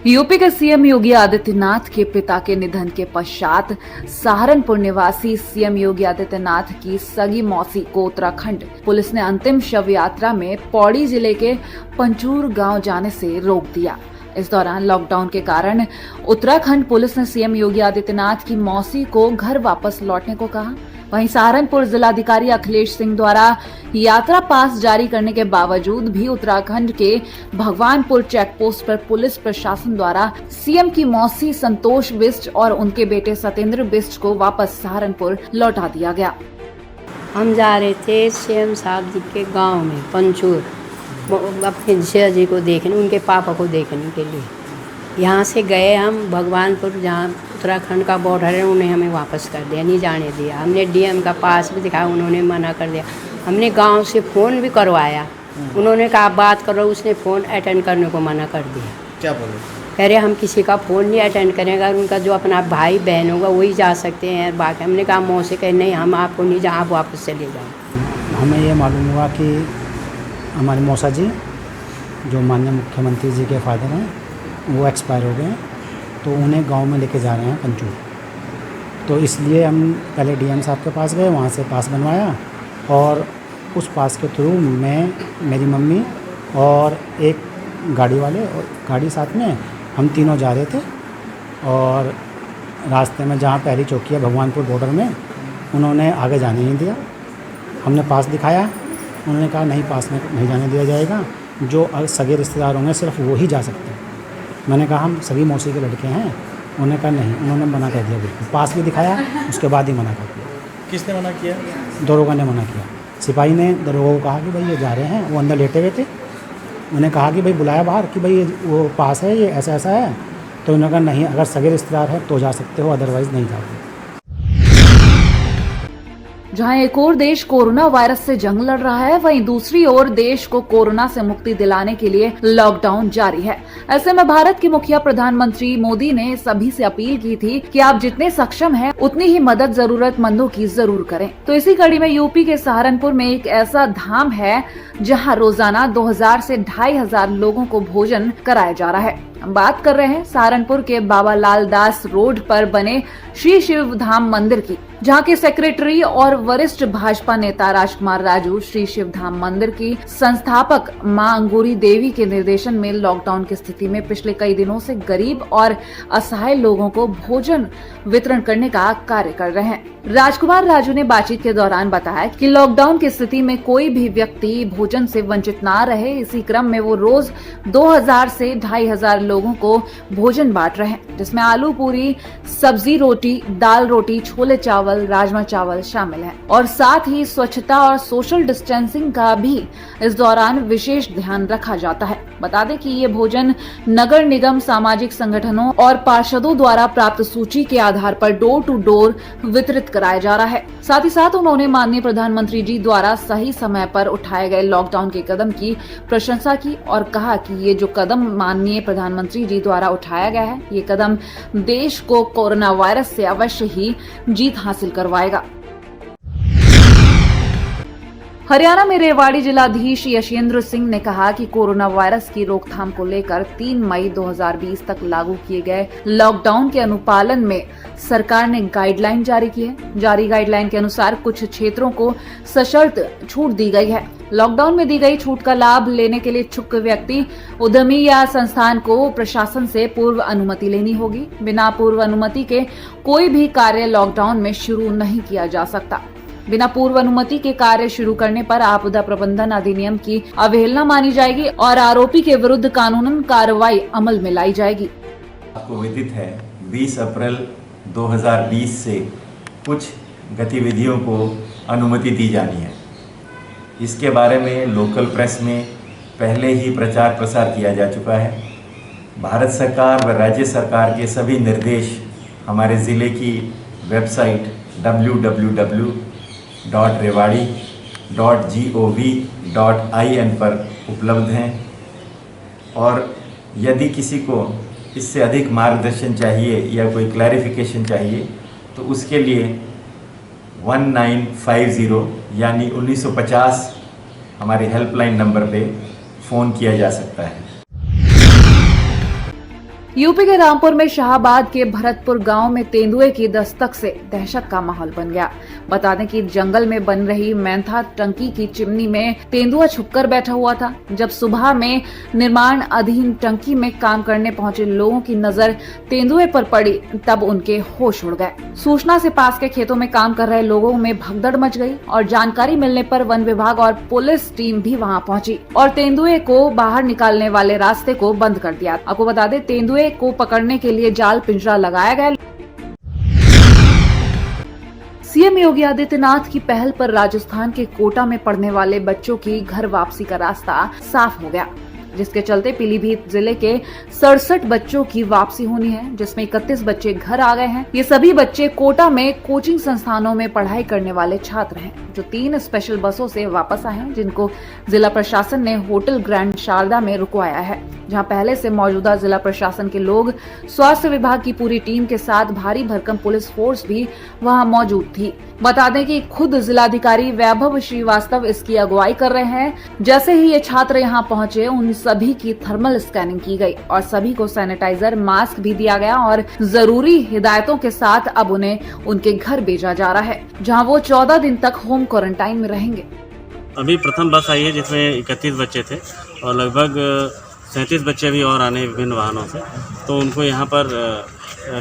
UP के CM Yogi Adityanath के पिता के निधन के पश्चात सहारनपुर निवासी सीएम योगी आदित्यनाथ की सगी मौसी को उत्तराखंड पुलिस ने अंतिम शव यात्रा में पौड़ी जिले के पंचूर गांव जाने से रोक दिया। इस दौरान लॉकडाउन के कारण उत्तराखंड पुलिस ने सीएम योगी आदित्यनाथ की मौसी को घर वापस लौटने को कहा। वहीं सहारनपुर जिलाधिकारी अखिलेश सिंह द्वारा यात्रा पास जारी करने के बावजूद भी उत्तराखंड के भगवानपुर चेक पोस्ट पर पुलिस प्रशासन द्वारा सीएम की मौसी संतोष बिष्ट और उनके बेटे सतेंद्र बिष्ट को वापस सहारनपुर लौटा दिया गया। हम जा रहे थे सीएम साहब जी के गांव में पंचूर, अपने जिया जी को देखने, उनके पापा को देखने के लिए। यहाँ से गए हम भगवानपुर, जहाँ उत्तराखंड का बॉर्डर है, उन्हें हमें वापस कर दिया, नहीं जाने दिया। हमने डीएम का पास भी दिखाया, उन्होंने मना कर दिया। हमने गांव से फ़ोन भी करवाया, उन्होंने कहा बात करो, उसने फ़ोन अटेंड करने को मना कर दिया। क्या बोले? कह रहे हम किसी का फ़ोन नहीं अटेंड करेंगे, उनका जो अपना भाई बहन होगा वही जा सकते हैं। बाकी हमने कहा मौसी कहे नहीं, हम आपको नहीं जा, आप वापस चले जाओ। हमें ये मालूम हुआ कि हमारे मौसा जी जो माननीय मुख्यमंत्री जी के फादर हैं वो एक्सपायर हो गए हैं, तो उन्हें गांव में लेके जा रहे हैं पंचूर। तो इसलिए हम पहले डीएम साहब के पास गए, वहाँ से पास बनवाया और उस पास के थ्रू मैं, मेरी मम्मी और एक गाड़ी वाले और गाड़ी साथ में हम तीनों जा रहे थे। और रास्ते में जहाँ पहली चौकी है भगवानपुर बॉर्डर में, उन्होंने आगे जाने नहीं दिया। हमने पास दिखाया, उन्होंने कहा नहीं, पास में नहीं जाने दिया जाएगा, जो सगे रिश्तेदार होंगे सिर्फ वो ही जा सकते हैं। मैंने कहा हम सभी मौसी के लड़के हैं, उन्होंने कहा नहीं, उन्होंने मना कर दिया। बिल्कुल पास भी दिखाया, उसके बाद ही मना कर दिया। किसने मना किया? दरोगा ने मना किया। सिपाही ने दरोगा को कहा कि भाई ये जा रहे हैं, वो अंदर लेटे हुए थे। उन्हें कहा कि भाई बुलाया बाहर कि भाई वो पास है, ये ऐसा ऐसा है। तो उन्होंने कहा नहीं, अगर सगे रिश्तेदार है तो जा सकते हो, अदरवाइज़ नहीं जाओगे। जहां एक ओर देश कोरोना वायरस से जंग लड़ रहा है, वहीं दूसरी ओर देश को कोरोना से मुक्ति दिलाने के लिए लॉकडाउन जारी है। ऐसे में भारत के मुखिया प्रधानमंत्री मोदी ने सभी से अपील की थी कि आप जितने सक्षम हैं उतनी ही मदद जरूरतमंदों की जरूर करें। तो इसी कड़ी में यूपी के सहारनपुर में एक ऐसा धाम है जहाँ रोजाना 2000 से 2500 लोगों को भोजन कराया जा रहा है। हम बात कर रहे हैं सहारनपुर के बाबा लाल दास रोड पर बने श्री शिव धाम मंदिर की, जहां के सेक्रेटरी और वरिष्ठ भाजपा नेता राजकुमार राजू श्री शिव धाम मंदिर की संस्थापक मां अंगूरी देवी के निर्देशन में लॉकडाउन की स्थिति में पिछले कई दिनों से गरीब और असहाय लोगों को भोजन वितरण करने का कार्य कर रहे हैं। राजकुमार राजू ने बातचीत के दौरान बताया कि लॉकडाउन की स्थिति में कोई भी व्यक्ति भोजन से वंचित ना रहे, इसी क्रम में वो रोज 2000 से 2500 लोगों को भोजन बांट रहे हैं, जिसमें आलू पूरी, सब्जी रोटी, दाल रोटी, छोले चावल, राजमा चावल शामिल हैं। और साथ ही स्वच्छता और सोशल डिस्टेंसिंग का भी इस दौरान विशेष ध्यान रखा जाता है। बता दें कि ये भोजन नगर निगम, सामाजिक संगठनों और पार्षदों द्वारा प्राप्त सूची के आधार पर डोर टू डोर वितरित कराया जा रहा है। साथ ही साथ उन्होंने माननीय प्रधानमंत्री जी द्वारा सही समय पर उठाए गए लॉकडाउन के कदम की प्रशंसा की और कहा कि ये जो कदम माननीय प्रधानमंत्री जी द्वारा उठाया गया है, ये कदम देश को कोरोना वायरस से अवश्य ही जीत हासिल करवाएगा। हरियाणा में रेवाड़ी जिलाधीश यशेंद्र सिंह ने कहा कि कोरोना वायरस की रोकथाम को लेकर 3 मई 2020 तक लागू किए गए लॉकडाउन के अनुपालन में सरकार ने गाइडलाइन जारी की है। जारी गाइडलाइन के अनुसार कुछ क्षेत्रों को सशर्त छूट दी गई है। लॉकडाउन में दी गई छूट का लाभ लेने के लिए इच्छुक व्यक्ति, उद्यमी या संस्थान को प्रशासन से पूर्व अनुमति लेनी होगी। बिना पूर्व अनुमति के कोई भी कार्य लॉकडाउन में शुरू नहीं किया जा सकता। बिना पूर्व अनुमति के कार्य शुरू करने पर आपदा प्रबंधन अधिनियम की अवहेलना मानी जाएगी और आरोपी के विरुद्ध कानूनन कार्रवाई अमल में लाई जाएगी। आपको विदित है 20 अप्रैल 2020 से कुछ गतिविधियों को अनुमति दी जानी है। इसके बारे में लोकल प्रेस में पहले ही प्रचार प्रसार किया जा चुका है। भारत सरकार व राज्य सरकार के सभी निर्देश हमारे ज़िले की वेबसाइट www.rewari.gov.in पर उपलब्ध हैं। और यदि किसी को इससे अधिक मार्गदर्शन चाहिए या कोई क्लैरिफिकेशन चाहिए तो उसके लिए 1950 यानी 1950 हमारे हेल्पलाइन नंबर पे फ़ोन किया जा सकता है। यूपी के रामपुर में शाहबाद के भरतपुर गांव में तेंदुए की दस्तक से दहशत का माहौल बन गया। बता दें कि जंगल में बन रही मेंथा टंकी की चिमनी में तेंदुआ छुपकर बैठा हुआ था। जब सुबह में निर्माण अधीन टंकी में काम करने पहुंचे लोगों की नजर तेंदुए पर पड़ी, तब उनके होश उड़ गए। सूचना से पास के खेतों में काम कर रहे लोगों में भगदड़ मच गई और जानकारी मिलने पर वन विभाग और पुलिस टीम भी वहां पहुंची और तेंदुए को बाहर निकालने वाले रास्ते को बंद कर दिया। आपको बता दें, तेंदुए को पकड़ने के लिए जाल पिंजरा लगाया गया। सीएम योगी आदित्यनाथ की पहल पर राजस्थान के कोटा में पढ़ने वाले बच्चों की घर वापसी का रास्ता साफ हो गया, जिसके चलते पीलीभीत जिले के 67 बच्चों की वापसी होनी है, जिसमें 31 बच्चे घर आ गए हैं। ये सभी बच्चे कोटा में कोचिंग संस्थानों में पढ़ाई करने वाले छात्र हैं, जो 3 स्पेशल बसों से वापस आए हैं, जिनको जिला प्रशासन ने होटल ग्रैंड शारदा में रुकवाया है, जहां पहले से मौजूदा जिला प्रशासन के लोग, स्वास्थ्य विभाग की पूरी टीम के साथ भारी भरकम पुलिस फोर्स भी वहां मौजूद थी। बता दें कि खुद जिलाधिकारी वैभव श्रीवास्तव इसकी अगुवाई कर रहे हैं। जैसे ही ये छात्र यहां पहुंचे, उन सभी की थर्मल स्कैनिंग की गई और सभी को सैनिटाइजर, मास्क भी दिया गया और जरूरी हिदायतों के साथ अब उन्हें उनके घर भेजा जा रहा है, जहां वो 14 दिन तक होम क्वारंटाइन में रहेंगे। अभी प्रथम बस आई है जिसमें 31 बच्चे थे और लगभग 37 बच्चे भी और आने विभिन्न वाहनों से, तो उनको यहाँ पर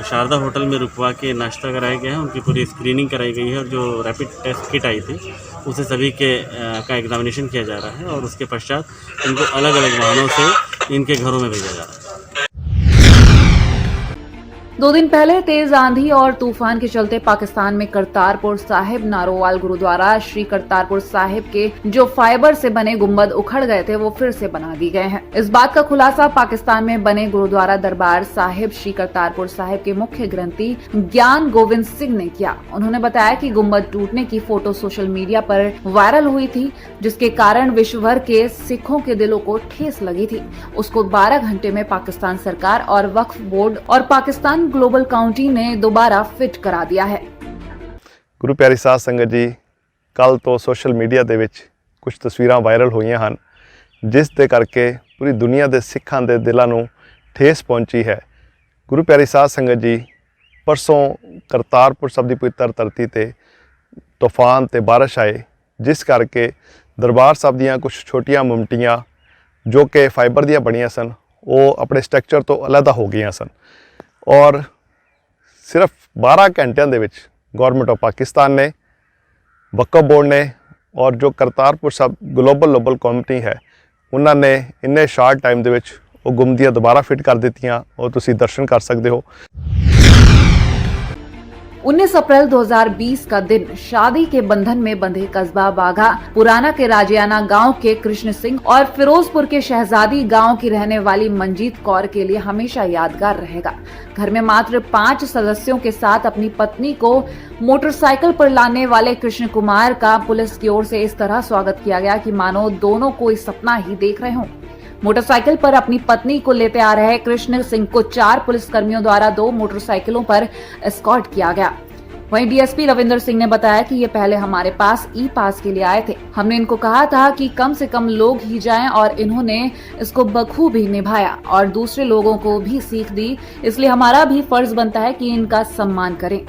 शारदा होटल में रुकवा के नाश्ता कराया गया है। उनकी पूरी स्क्रीनिंग कराई गई है और जो रैपिड टेस्ट किट आई थी उसे सभी का एग्जामिनेशन किया जा रहा है और उसके पश्चात इनको अलग अलग वाहनों से इनके घरों में भेजा जा रहा है। 2 दिन पहले तेज आंधी और तूफान के चलते पाकिस्तान में करतारपुर साहिब नारोवाल गुरुद्वारा श्री करतारपुर साहिब के जो फाइबर से बने गुंबद उखड़ गए थे, वो फिर से बना दिए गए हैं। इस बात का खुलासा पाकिस्तान में बने गुरुद्वारा दरबार साहिब श्री करतारपुर साहिब के मुख्य ग्रंथी ज्ञान गोविंद सिंह ने किया। उन्होंने बताया कि गुंबद टूटने की फोटो सोशल मीडिया पर वायरल हुई थी, जिसके कारण विश्व भर के सिखों के दिलों को ठेस लगी थी। उसको 12 घंटे में पाकिस्तान सरकार और वक्फ बोर्ड और पाकिस्तान ग्लोबल काउंटी ने दोबारा फिट करा दिया है। गुरु प्यारी साध संगत जी, कल तो सोशल मीडिया ਦੇ ਵਿੱਚ ਕੁਝ ਤਸਵੀਰਾਂ ਵਾਇਰਲ ਹੋਈਆਂ ਹਨ, ਜਿਸ ਦੇ ਕਰਕੇ ਪੂਰੀ ਦੁਨੀਆ ਦੇ ਸਿੱਖਾਂ ਦੇ ਦਿਲਾਂ ਨੂੰ ਠੇਸ ਪਹੁੰਚੀ ਹੈ। ਗੁਰੂ ਪਿਆਰੀ ਸਾਧ ਸੰਗਤ ਜੀ, ਪਰਸੋਂ ਕਰਤਾਰਪੁਰ ਸਾਹਿਬ ਦੀ ਪਵਿੱਤਰ ਧਰਤੀ ਤੇ ਤੂਫਾਨ ਤੇ ਬਾਰਿਸ਼ ਆਏ, ਜਿਸ ਕਰਕੇ ਦਰਬਾਰ ਸਾਹਿਬ ਦੀਆਂ ਕੁਝ ਛੋਟੀਆਂ ਮੁਮਟੀਆਂ ਜੋ ਕਿ ਫਾਈਬਰ ਦੀਆਂ ਬਣੀਆਂ ਸਨ, ਉਹ ਆਪਣੇ ਸਟਰਕਚਰ ਤੋਂ ਅਲੱਗ ਹੋ ਗਈਆਂ ਸਨ और सिर्फ 12 घंटिਆਂ ਦੇ ਵਿੱਚ गवर्नमेंट ऑफ पाकिस्तान ने, वक्फ बोर्ड ने और जो करतारपुर साहब ग्लोबल कमिटी है, उन्होंने इन्ने शार्ट टाइम ਦੇ ਵਿੱਚ ਉਹ ਗੁੰਮਦੀਆਂ ਦੁਬਾਰਾ ਫਿਟ ਕਰ ਦਿੱਤੀਆਂ और ਤੁਸੀਂ दर्शन कर सकते हो। 19 अप्रैल 2020 का दिन शादी के बंधन में बंधे कस्बा बाघा पुराना के राजियाना गांव के कृष्ण सिंह और फिरोजपुर के शहजादी गांव की रहने वाली मंजीत कौर के लिए हमेशा यादगार रहेगा। घर में मात्र 5 सदस्यों के साथ अपनी पत्नी को मोटरसाइकिल पर लाने वाले कृष्ण कुमार का पुलिस की ओर से इस तरह स्वागत किया गया कि मानो दोनों कोई सपना ही देख रहे हों। मोटरसाइकिल पर अपनी पत्नी को लेते आ रहे कृष्ण सिंह को 4 पुलिसकर्मियों द्वारा 2 मोटरसाइकिलों पर एस्कॉर्ट किया गया। वहीं डीएसपी रविंदर सिंह ने बताया कि ये पहले हमारे पास ई पास के लिए आए थे। हमने इनको कहा था कि कम से कम लोग ही जाएं और इन्होंने इसको बखूबी निभाया और दूसरे लोगों को भी सीख दी, इसलिए हमारा भी फर्ज बनता है कि इनका सम्मान करें।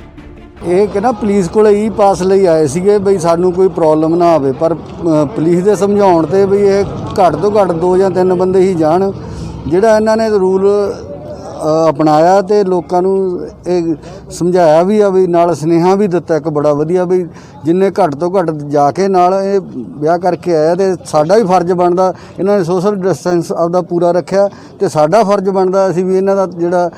ਇਹ ਕਿ ਨਾ ਪੁਲਿਸ ਕੋਲ ਈ ਪਾਸ ਲਈ ਆਏ ਸੀਗੇ ਬਈ ਸਾਨੂੰ ਕੋਈ ਪ੍ਰੋਬਲਮ ਨਾ ਆਵੇ, ਪਰ ਪੁਲਿਸ ਦੇ ਸਮਝਾਉਣ ਤੇ ਬਈ ਇਹ ਘੱਟ ਤੋਂ ਘੱਟ 2 ਜਾਂ 3 ਬੰਦੇ ਹੀ ਜਾਣ, ਜਿਹੜਾ ਇਹਨਾਂ ਨੇ ਰੂਲ ਅਪਣਾਇਆ ਤੇ ਲੋਕਾਂ ਨੂੰ ਇਹ ਸਮਝਾਇਆ ਵੀ ਆ, ਵੀ ਨਾਲ ਸੁਨੇਹਾ ਵੀ ਦਿੱਤਾ ਇੱਕ ਬੜਾ ਵਧੀਆ, ਵੀ ਜਿੰਨੇ ਘੱਟ ਤੋਂ ਘੱਟ ਜਾ ਕੇ ਨਾਲ ਇਹ ਵਿਆਹ ਕਰਕੇ ਆਇਆ ਤੇ ਸਾਡਾ ਵੀ ਫਰਜ਼ ਬਣਦਾ, ਇਹਨਾਂ ਨੇ ਸੋਸ਼ਲ ਡਿਸਟੈਂਸ ਆਪਦਾ ਪੂਰਾ ਰੱਖਿਆ ਤੇ ਸਾਡਾ ਫਰਜ਼ ਬਣਦਾ ਅਸੀਂ ਵੀ ਇਹਨਾਂ ਦਾ ਜਿਹੜਾ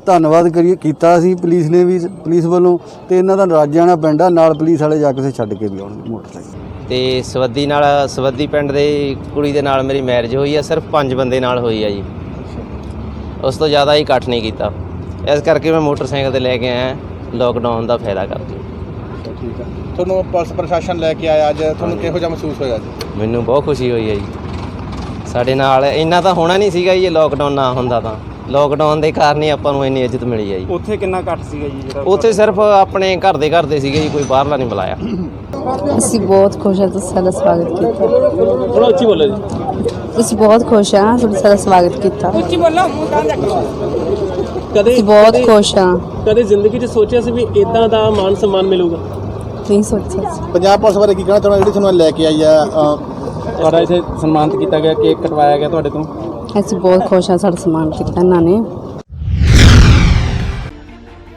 ਧੰਨਵਾਦ ਕੀਤਾ ਸੀ ਪੁਲਿਸ ਨੇ ਵੀ, ਪੁਲਿਸ ਵੱਲੋਂ, ਤੇ ਇਹਨਾਂ ਦਾ ਰਾਜਾਣਾ ਪਿੰਡ ਆ, ਨਾਲ ਪੁਲਿਸ ਵਾਲੇ ਜਾ ਕੇ ਛੱਡ ਕੇ ਵੀ ਆਉਣਗੇ ਮੋਟਰਸਾਈਕਲ। ਤੇ ਸਵੱਦੀ ਪਿੰਡ ਦੇ ਕੁੜੀ ਦੇ ਨਾਲ ਮੇਰੀ ਮੈਰਿਜ ਹੋਈ ਆ, ਸਿਰਫ 5 ਬੰਦੇ ਨਾਲ ਹੋਈ ਆ ਜੀ, ਉਸ ਤੋਂ ਜ਼ਿਆਦਾ ਹੀ ਇਕੱਠ ਨਹੀਂ ਕੀਤਾ, ਇਸ ਕਰਕੇ ਮੈਂ ਮੋਟਰਸਾਈਕਲ ਤੇ ਲੈ ਕੇ ਆਇਆ, ਲੋਕਡਾਊਨ ਦਾ ਫਾਇਦਾ ਕਰਕੇ। ਠੀਕ ਹੈ, ਤੁਹਾਨੂੰ ਪੁਲਿਸ ਪ੍ਰਸ਼ਾਸਨ ਲੈ ਕੇ ਆਇਆ ਅੱਜ, ਤੁਹਾਨੂੰ ਕਿਹੋ ਜਿਹਾ ਮਹਿਸੂਸ ਹੋਇਆ ਜੀ? ਮੈਨੂੰ ਬਹੁਤ ਖੁਸ਼ੀ ਹੋਈ ਹੈ ਜੀ, ਸਾਡੇ ਨਾਲ ਇੰਨਾ ਤਾਂ ਹੋਣਾ ਨਹੀਂ ਸੀਗਾ ਜੀ, ਇਹ ਲੋਕਡਾਊਨ ਨਾ ਹੁੰਦਾ ਤਾਂ। ਲੋਕਡਾਊਨ ਦੇ ਕਾਰਨ ਹੀ ਆਪਾਂ ਨੂੰ ਇੰਨੀ ਇੱਜ਼ਤ ਮਿਲੀ ਹੈ ਜੀ। ਉੱਥੇ ਕਿੰਨਾ ਇਕੱਠ ਸੀਗਾ ਜੀ ਜਿਹੜਾ? ਉੱਥੇ ਸਿਰਫ ਆਪਣੇ ਘਰ ਦੇ ਸੀਗੇ ਜੀ, ਕੋਈ ਬਾਹਰਲਾ ਨਹੀਂ ਬੁਲਾਇਆ। ਅਸੀਂ ਬਹੁਤ ਖੁਸ਼ ਹਾਂ, ਤੁਸੀਂ ਸਾਡਾ ਸਵਾਗਤ ਕੀਤਾ। ਥੋੜਾ ਉੱਚੀ ਬੋਲੋ ਜੀ। ਅਸੀਂ ਬਹੁਤ ਖੁਸ਼ ਹਾਂ, ਤੁਸੀਂ ਸਾਡਾ ਸਵਾਗਤ ਕੀਤਾ। ਉੱਚੀ ਬੋਲੋ। ਕਦੇ ਅਸੀਂ ਬਹੁਤ ਕਦੇ- ਖੁਸ਼ ਹਾਂ ਕਦੇ ਜ਼ਿੰਦਗੀ 'ਚ ਸੋਚਿਆ ਸੀ ਵੀ ਇਦਾਂ ਦਾ ਮਾਨ ਸਨਮਾਨ ਮਿਲੂਗਾ? ਨਹੀਂ ਸੋਚਿਆ ਸੀ। ਪੰਜਾਬ ਪੁਲਿਸ ਬਾਰੇ ਕੀ ਕਹਿਣਾ ਚਾਹੁੰਦਾ ਜਿਹੜੀ ਤੁਹਾਨੂੰ ਲੈ ਕੇ ਆਈ ਆ ਤੁਹਾਡਾ ਇੱਥੇ ਸਨਮਾਨਿਤ ਕੀਤਾ ਗਿਆ, ਕੇਕ ਕਟਵਾਇਆ ਗਿਆ ਤੁਹਾਡੇ ਤੋਂ? ਅਸੀਂ ਬਹੁਤ ਖੁਸ਼ ਹਾਂ, ਸਾਡਾ ਸਨਮਾਨ ਕੀਤਾ ਇਹਨਾਂ ਨੇ।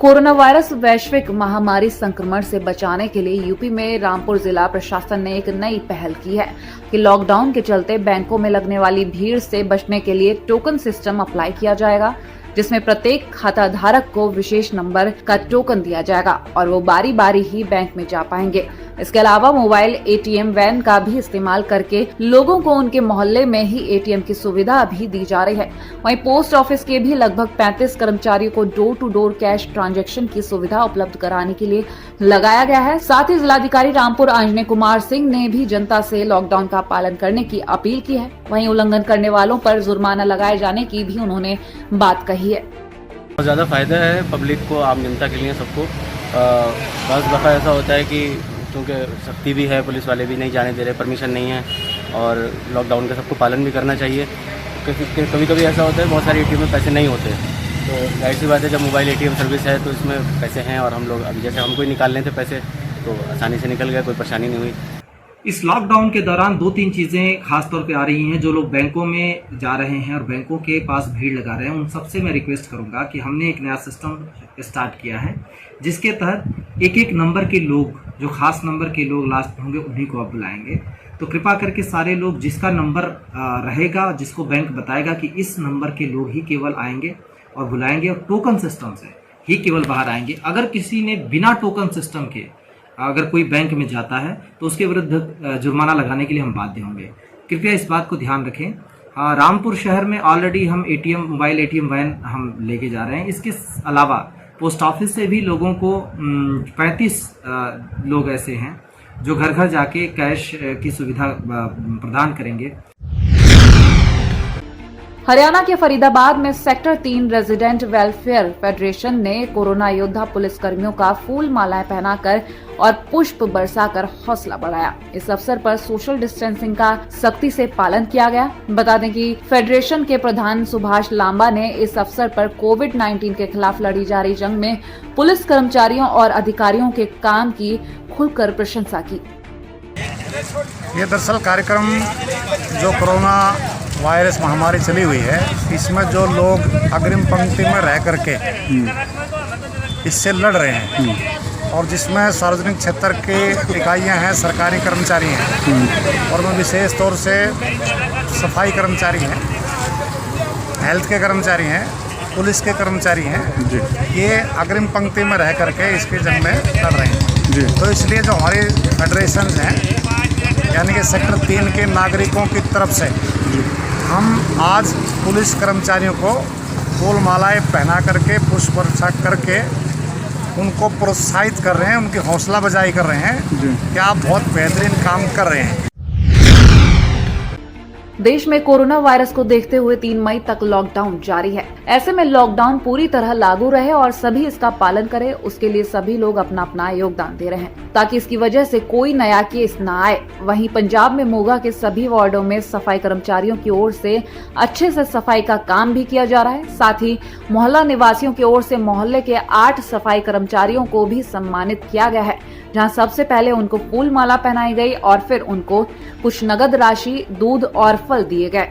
कोरोना वायरस वैश्विक महामारी संक्रमण से बचाने के लिए यूपी में रामपुर जिला प्रशासन ने एक नई पहल की है कि लॉकडाउन के चलते बैंकों में लगने वाली भीड़ से बचने के लिए टोकन सिस्टम अप्लाई किया जाएगा, जिसमें प्रत्येक खाता धारक को विशेष नंबर का टोकन दिया जाएगा और वो बारी बारी ही बैंक में जा पाएंगे। इसके अलावा मोबाइल एटीएम वैन का भी इस्तेमाल करके लोगों को उनके मोहल्ले में ही एटीएम की सुविधा भी दी जा रही है। वहीं पोस्ट ऑफिस के भी लगभग 35 कर्मचारियों को door to door cash transaction की सुविधा उपलब्ध कराने के लिए लगाया गया है। साथ ही जिलाधिकारी रामपुर आंजनेय कुमार सिंह ने भी जनता से लॉकडाउन का पालन करने की अपील की है। वहीं उल्लंघन करने वालों पर जुर्माना लगाए जाने की भी उन्होंने बात कही है। बहुत ज़्यादा फ़ायदा है पब्लिक को, आम जनता के लिए, सबको। बस दफ़ा ऐसा होता है कि क्योंकि सख्ती भी है, पुलिस वाले भी नहीं जाने दे रहे, परमिशन नहीं है, और लॉकडाउन का सबको पालन भी करना चाहिए। कभी कभी ऐसा होता है बहुत सारे एटीएम में पैसे नहीं होते, तो जाहिर सी बात है जब मोबाइल एटीएम सर्विस है तो इसमें पैसे हैं, और हम लोग अभी जैसे हमको ही निकालने थे पैसे तो आसानी से निकल गए, कोई परेशानी नहीं हुई। इस लॉकडाउन के दौरान 2-3 चीज़ें खास तौर पे आ रही हैं। जो लोग बैंकों में जा रहे हैं और बैंकों के पास भीड़ लगा रहे हैं, उन सबसे मैं रिक्वेस्ट करूंगा कि हमने एक नया सिस्टम स्टार्ट किया है, जिसके तहत एक एक नंबर के लोग, जो खास नंबर के लोग लास्ट होंगे, उन्हीं को आप बुलाएंगे। तो कृपा करके सारे लोग, जिसका नंबर रहेगा, जिसको बैंक बताएगा कि इस नंबर के लोग ही केवल आएंगे और बुलाएंगे, और टोकन सिस्टम से ही केवल बाहर आएंगे। अगर किसी ने बिना टोकन सिस्टम के अगर कोई बैंक में जाता है तो उसके विरुद्ध जुर्माना लगाने के लिए हम बाध्य होंगे। कृपया इस बात को ध्यान रखें। रामपुर शहर में ऑलरेडी हम एटीएम, मोबाइल एटीएम वैन हम लेके जा रहे हैं। इसके अलावा पोस्ट ऑफिस से भी लोगों को 35 लोग ऐसे हैं जो घर घर जाके कैश की सुविधा प्रदान करेंगे। हरियाणा के फरीदाबाद में सेक्टर 3 रेजिडेंट वेलफेयर फेडरेशन ने कोरोना योद्धा पुलिस कर्मियों का फूल मालाएं पहनाकर और पुष्प बरसाकर हौसला बढ़ाया। इस अवसर पर सोशल डिस्टेंसिंग का सख्ती से पालन किया गया। बता दें कि फेडरेशन के प्रधान सुभाष लांबा ने इस अवसर पर कोविड-19 के खिलाफ लड़ी जा रही जंग में पुलिस कर्मचारियों और अधिकारियों के काम की खुलकर प्रशंसा की। ये दरअसल कार्यक्रम जो कोरोना वायरस महामारी चली हुई है, इसमें जो लोग अग्रिम पंक्ति में रह करके इससे लड़ रहे हैं, और जिसमें सार्वजनिक क्षेत्र के इकाइयां हैं, सरकारी कर्मचारी हैं, और में विशेष तौर से सफाई कर्मचारी हैं, हेल्थ के कर्मचारी हैं, पुलिस के कर्मचारी हैं, ये अग्रिम पंक्ति में रह करके इसके जंग में लड़ रहे हैं। तो इसलिए जो हमारी फेडरेशन हैं, यानी कि सेक्टर 3 के नागरिकों की तरफ से हम आज पुलिस कर्मचारियों को फूल मालाएं पहना करके, पुष्प वर्षा करके उनको प्रोत्साहित कर रहे हैं, उनकी हौसला अफजाई कर रहे हैं कि आप बहुत बेहतरीन काम कर रहे हैं। देश में कोरोना वायरस को देखते हुए 3 मई तक लॉकडाउन जारी है। ऐसे में लॉकडाउन पूरी तरह लागू रहे और सभी इसका पालन करें, उसके लिए सभी लोग अपना अपना योगदान दे रहे हैं, ताकि इसकी वजह से कोई नया केस न आए। वहीं पंजाब में मोगा के सभी वार्डों में सफाई कर्मचारियों की ओर से अच्छे से सफाई का काम भी किया जा रहा है। साथ ही मोहल्ला निवासियों की ओर से मोहल्ले के 8 सफाई कर्मचारियों को भी सम्मानित किया गया है, जहां सबसे पहले उनको फूल माला पहनाई गई और फिर उनको कुछ नगद राशि, दूध और फल दिए गए।